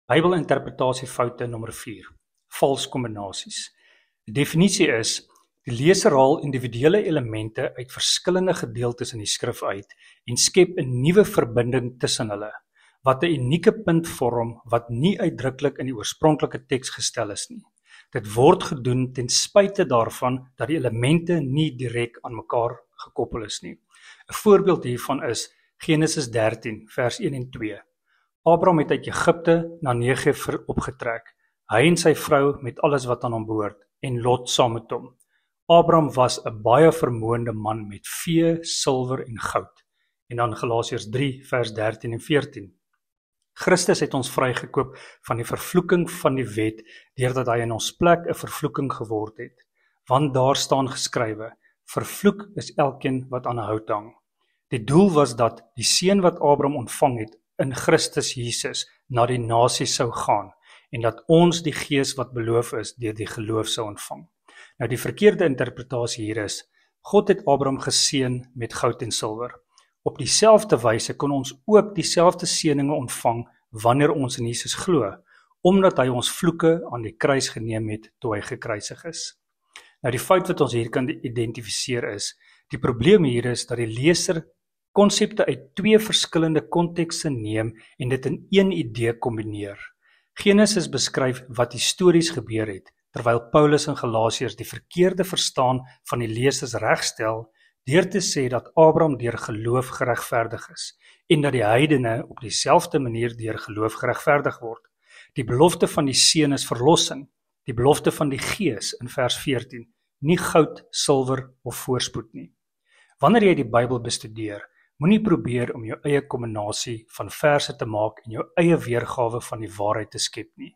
Bybelinterpretasiefoute nommer 4. Vals kombinasies. Die definisie is: die leser haal individuele elemente uit verskillende gedeeltes in die skrif uit en skep 'n nuwe verbinding tussen hulle, wat 'n unieke punt vorm wat nie uitdruklik in die oorspronklike teks gestel is nie. Dit word gedoen ten spyte daarvan dat die elemente nie direk aan mekaar gekoppel is nie. 'n Voorbeeld hiervan is Genesis 13 vers 1 en 2. Abraham het uit Egipte na Negev opgetrek, hy en sy vrou met alles wat aan hom behoort, en Lot saam met hom. Abraham was 'n baie vermoënde man met vee, silwer en goud. En dan Galasiërs 3 vers 13 en 14. Christus het ons vrygekoop van die vervloeking van die wet, deurdat hy in ons plek 'n vervloeking geword het. Want daar staan geskrywe: vervloek is elkeen wat aan 'n hout hang. Die doel was dat die seën wat Abraham ontvang het in Christus Jesus na die nasies sou gaan, en dat ons die gees wat beloof is deur die geloof sou ontvang. Nou die verkeerde interpretasie hier is: God het Abraham geseën met goud en silwer. Op dieselfde wyse kon ons ook dieselfde seëninge ontvang wanneer ons in Jesus glo, omdat hy ons vloeke aan die kruis geneem het toe hy gekruisig is. Nou die fout wat ons hier kan identifiseer is: die probleem hier is dat die leser konsepte uit twee verskillende kontekste neem en dit in een idee kombineer. Genesis beskryf wat histories gebeur het, terwyl Paulus in Galasiërs die verkeerde verstaan van die lesers regstel deur te sê dat Abraham deur geloof geregverdig is en dat die heidene op dieselfde manier deur geloof geregverdig word. Die belofte van die seën is verlossing, die belofte van die gees in vers 14, nie goud, silwer of voorspoed nie. Wanneer jy die Bybel bestudeer, moenie probeer om jou eie kombinasie van verse te maak en jou eie weergawe van die waarheid te skep nie.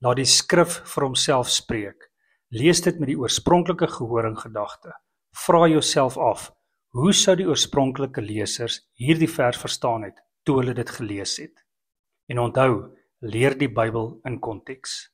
Laat die skrif vir homself spreek. Lees dit met die oorspronklike gehoor en gedagte. Vra jouself af, hoe sou die oorspronklike lesers hierdie vers verstaan het toe hulle dit gelees het? En onthou, leer die Bybel in konteks.